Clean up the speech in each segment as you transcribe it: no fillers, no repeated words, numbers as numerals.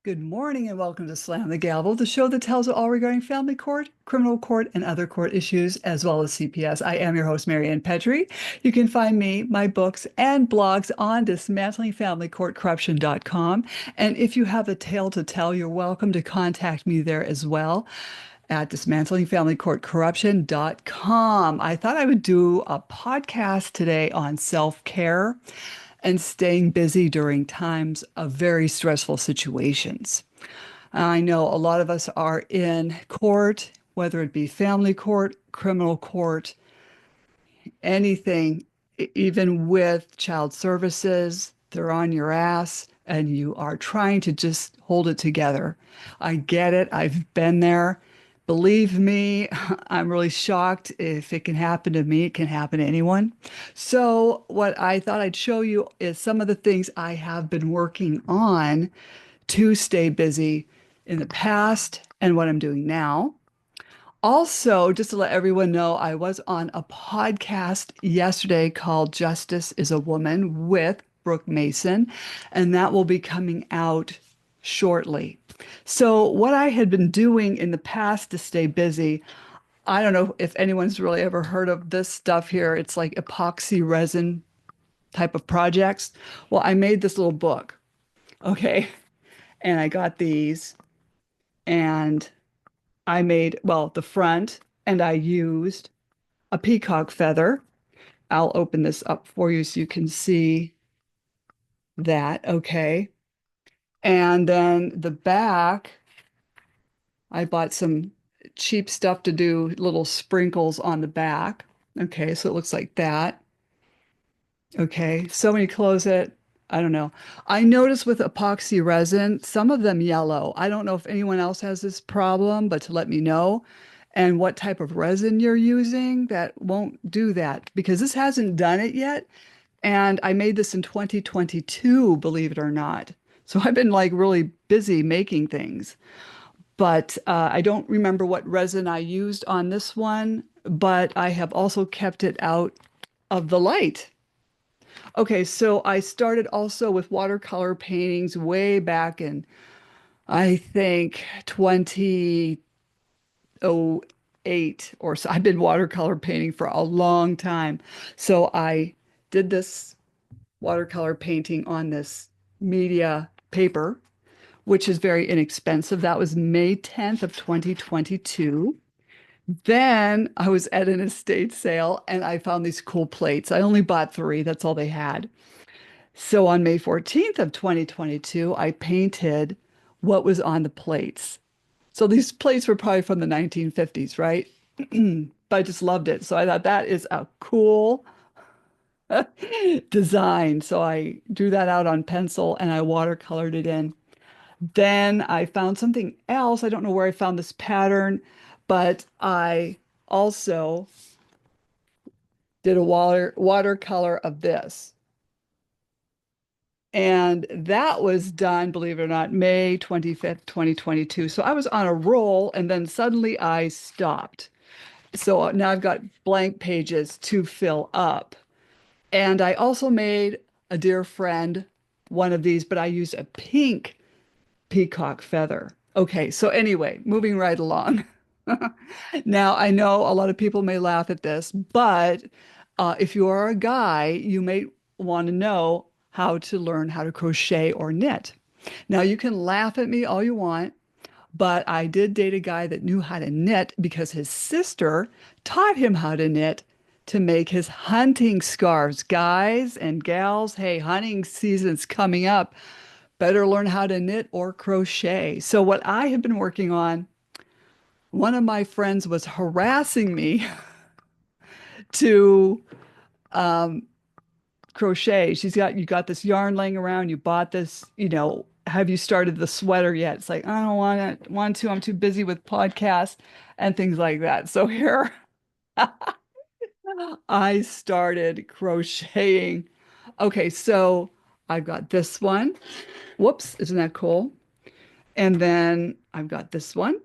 Good morning and welcome to Slam the Gavel, the show that tells it all regarding family court, criminal court, and other court issues, as well as CPS. I am your host, Maryann Petri. You can find me, my books, and blogs on dismantlingfamilycourtcorruption.com. And if you have a tale to tell, you're welcome to contact me there as well at dismantlingfamilycourtcorruption.com. I thought I would do a podcast today on self-care and staying busy during times of very stressful situations. I know a lot of us are in court, whether it be family court, criminal court, anything, even with child services, they're on your ass and you are trying to just hold it together. I get it. I've been there. Believe me, I'm really shocked. If it can happen to me, it can happen to anyone. So, what I thought I'd show you is some of the things I have been working on to stay busy in the past and what I'm doing now. Also, just to let everyone know, I was on a podcast yesterday called Justice is a Woman with Brooke Mason, and that will be coming out shortly. So, what I had been doing in the past to stay busy, I don't know if anyone's really ever heard of this stuff here. It's like epoxy resin type of projects. Well, I made this little book, okay? And I got these and I made, well, the front, and I used a peacock feather. I'll open this up for you so you can see that, okay? And then the back, I bought some cheap stuff to do little sprinkles on the back. Okay, so it looks like that. Okay, so when you close it, I don't know. I noticed with epoxy resin, some of them yellow. I don't know if anyone else has this problem, but to let me know and what type of resin you're using that won't do that because this hasn't done it yet. And I made this in 2022, believe it or not. So I've been like really busy making things. But I don't remember what resin I used on this one, but I have also kept it out of the light. Okay, so I started also with watercolor paintings way back in, I think, 2008 or so. I've been watercolor painting for a long time. So I did this watercolor painting on this media paper, which is very inexpensive. That was May 10th of 2022. Then I was at an estate sale and I found these cool plates. I only bought three, that's all they had. So on May 14th of 2022, I painted what was on the plates. So these plates were probably from the 1950s, right? But I just loved it. So I thought that is a cool design. So I drew that out on pencil and I watercolored it in. Then I found something else. I don't know where I found this pattern, but I also did a watercolor of this. And that was done, believe it or not, May 25th, 2022. So I was on a roll and then suddenly I stopped. So now I've got blank pages to fill up. And I also made a dear friend one of these, but I used a pink peacock feather. Okay, so anyway, moving right along. Now, I know a lot of people may laugh at this, but if you are a guy, you may want to know how to learn how to crochet or knit. Now, you can laugh at me all you want, but I did date a guy that knew how to knit because his sister taught him how to knit to make his hunting scarves. Guys and gals, hey, hunting season's coming up. Better learn how to knit or crochet. So, what I have been working on, one of my friends was harassing me to um, crochet. You got this yarn laying around. You bought this, have you started the sweater yet? It's like, I don't want to. I'm too busy with podcasts and things like that. So here I started crocheting. Okay, so I've got this one. Whoops, isn't that cool? And then I've got this one.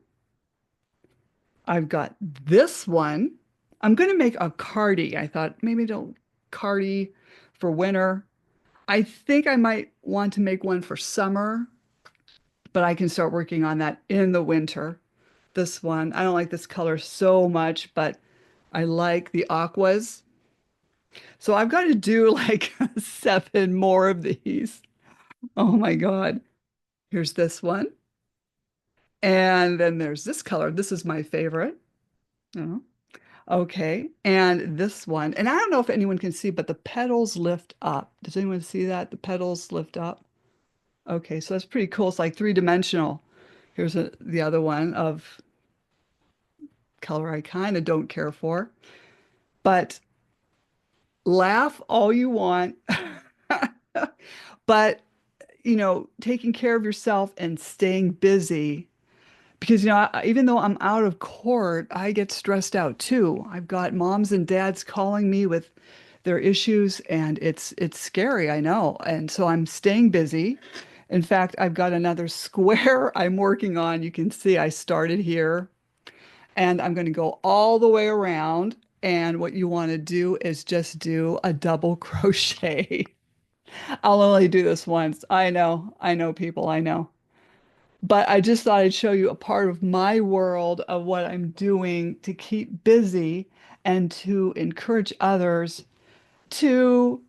I've got this one. I'm going to make a cardi. I thought maybe don't cardi for winter. I think I might want to make one for summer. but I can start working on that in the winter. This one, I don't like this color so much, but I like the aquas. So I've got to do like 7 more of these. Oh my God. Here's this one. And then there's this color. This is my favorite. Oh, okay. And this one. And I don't know if anyone can see, but the petals lift up. Does anyone see that? The petals lift up. Okay, so that's pretty cool. It's like three-dimensional. Here's the other one of color I kind of don't care for. But laugh all you want. But, taking care of yourself and staying busy because, even though I'm out of court, I get stressed out too. I've got moms and dads calling me with their issues and it's scary, I know. And so I'm staying busy. In fact, I've got another square I'm working on. You can see I started here and I'm going to go all the way around. And what you want to do is just do a double crochet. I'll only do this once. I know people, I know. But I just thought I'd show you a part of my world of what I'm doing to keep busy and to encourage others to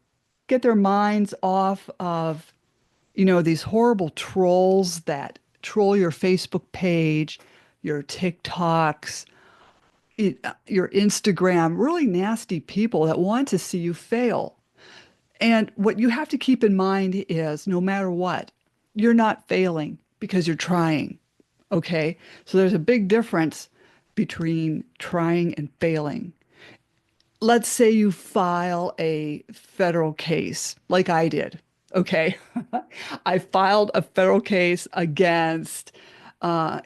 get their minds off of, these horrible trolls that troll your Facebook page, your TikToks, your Instagram, really nasty people that want to see you fail. And what you have to keep in mind is no matter what, you're not failing because you're trying. Okay. So there's a big difference between trying and failing. Let's say you file a federal case like I did. Okay. I filed a federal case against uh,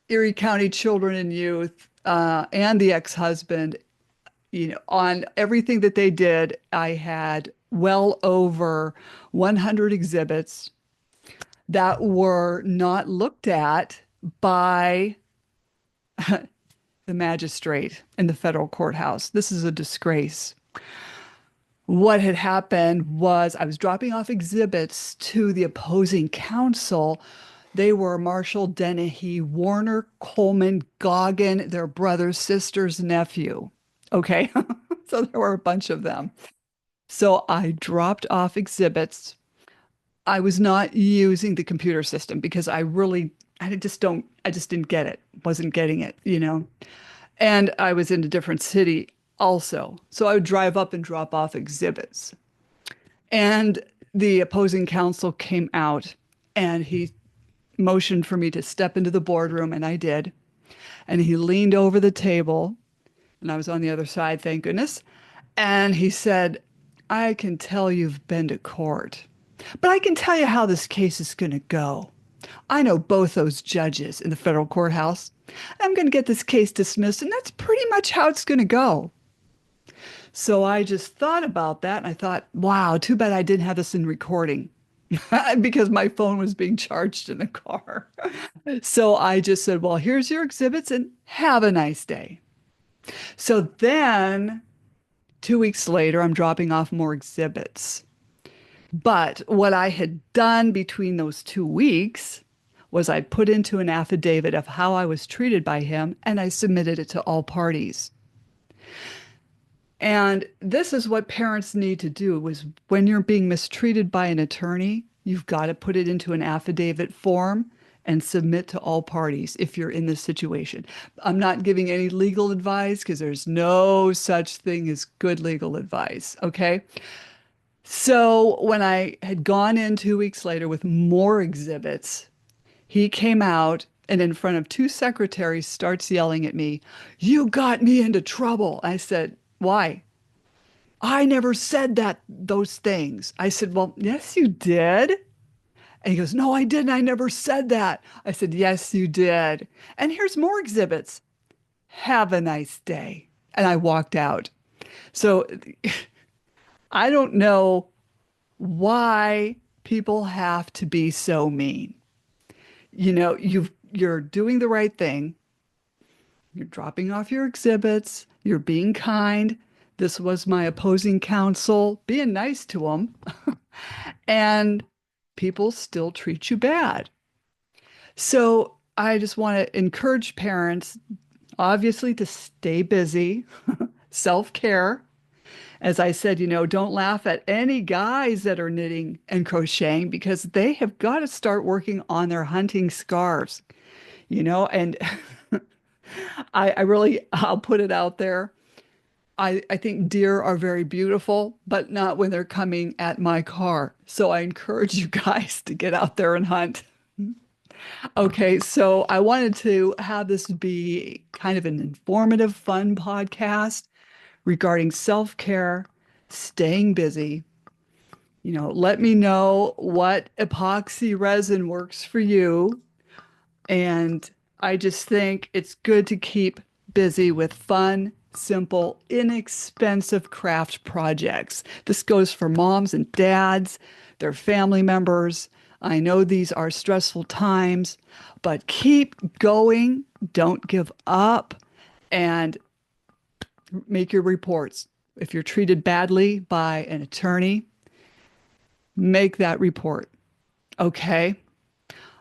Erie County Children and Youth and the ex-husband. On everything that they did, I had well over 100 exhibits that were not looked at by the magistrate in the federal courthouse. This is a disgrace. What had happened was I was dropping off exhibits to the opposing counsel. They were Marshall Dennehy, Warner Coleman, Goggin, their brother, sister's nephew. Okay. So there were a bunch of them. So I dropped off exhibits. I was not using the computer system because I just didn't get it, wasn't getting it. And I was in a different city also. So I would drive up and drop off exhibits. And the opposing counsel came out and he motioned for me to step into the boardroom, and I did. And he leaned over the table, and I was on the other side, thank goodness. And he said, I can tell you've been to court, but I can tell you how this case is going to go. I know both those judges in the federal courthouse. I'm going to get this case dismissed, and that's pretty much how it's going to go. So I just thought about that, and I thought, wow, too bad I didn't have this in recording because my phone was being charged in the car. So I just said, well, here's your exhibits and have a nice day. So then 2 weeks later, I'm dropping off more exhibits. But what I had done between those 2 weeks was I put into an affidavit of how I was treated by him, and I submitted it to all parties. And this is what parents need to do was when you're being mistreated by an attorney, you've got to put it into an affidavit form and submit to all parties if you're in this situation. I'm not giving any legal advice because there's no such thing as good legal advice, okay? So when I had gone in 2 weeks later with more exhibits, he came out and in front of two secretaries starts yelling at me, "You got me into trouble." I said, "Why?" "I never said those things." I said, "Well, yes, you did." And he goes, "No, I didn't. I never said that." I said, "Yes, you did. And here's more exhibits. Have a nice day." And I walked out. So I don't know why people have to be so mean. You're doing the right thing. You're dropping off your exhibits. You're being kind. This was my opposing counsel, being nice to them. And people still treat you bad. So I just want to encourage parents, obviously, to stay busy, self-care. As I said, don't laugh at any guys that are knitting and crocheting because they have got to start working on their hunting scarves, and I really, I'll put it out there. I think deer are very beautiful, but not when they're coming at my car. So I encourage you guys to get out there and hunt. Okay, so I wanted to have this be kind of an informative, fun podcast regarding self-care, staying busy. Let me know what epoxy resin works for you. And I just think it's good to keep busy with fun, simple, inexpensive craft projects. This goes for moms and dads, their family members. I know these are stressful times, but keep going. Don't give up and make your reports. If you're treated badly by an attorney, make that report. Okay.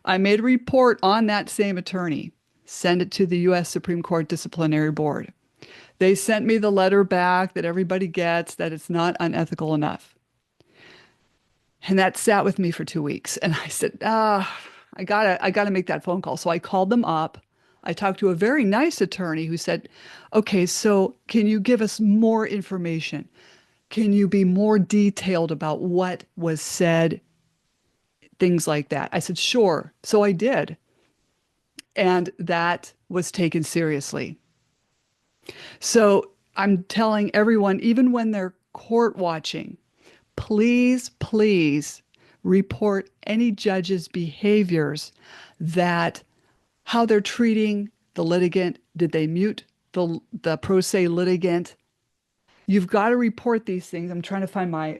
I made a report on that same attorney, send it to the U.S. Supreme Court Disciplinary Board. They sent me the letter back that everybody gets that it's not unethical enough. And that sat with me for 2 weeks. And I said, I gotta make that phone call. So I called them up. I talked to a very nice attorney who said, okay, so can you give us more information? Can you be more detailed about what was said? Things like that. I said, sure. So I did. And that was taken seriously. So I'm telling everyone, even when they're court watching, please, please report any judge's behaviors that how they're treating the litigant. Did they mute the pro se litigant? You've got to report these things. I'm trying to find I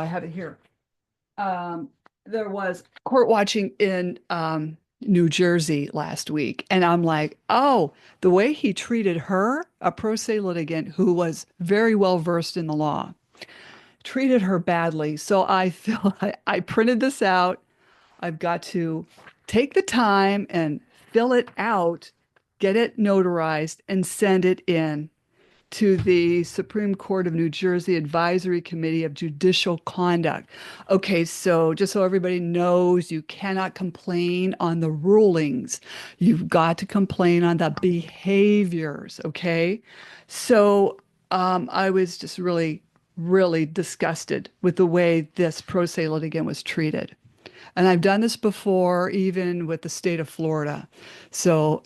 have it here. Um, there was court watching in New Jersey last week, and I'm like, oh, the way he treated her, a pro se litigant who was very well versed in the law, treated her badly. So I feel I printed this out. I've got to take the time and fill it out, get it notarized, and send it in to the Supreme Court of New Jersey Advisory Committee of Judicial Conduct. Okay, so just so everybody knows, you cannot complain on the rulings. You've got to complain on the behaviors, okay? So I was just really, really disgusted with the way this pro se litigant was treated. And I've done this before, even with the state of Florida. So,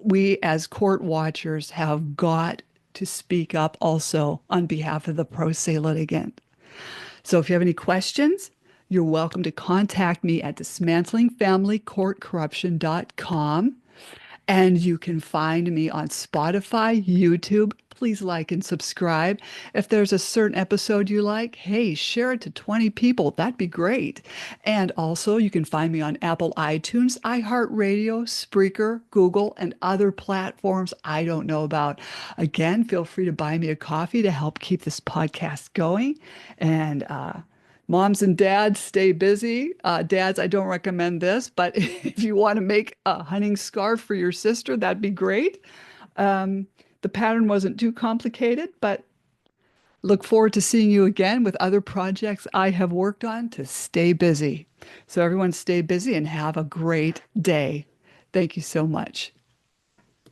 we as court watchers have got to speak up also on behalf of the pro se litigant. So if you have any questions, you're welcome to contact me at dismantlingfamilycourtcorruption.com. And you can find me on Spotify, YouTube. Please like and subscribe. If there's a certain episode you like, hey, share it to 20 people. That'd be great. And also, you can find me on Apple iTunes, iHeartRadio, Spreaker, Google, and other platforms I don't know about. Again, feel free to buy me a coffee to help keep this podcast going. And moms and dads, stay busy. Dads, I don't recommend this, but if you want to make a hunting scarf for your sister, that'd be great. The pattern wasn't too complicated, but look forward to seeing you again with other projects I have worked on to stay busy. So everyone stay busy and have a great day. Thank you so much.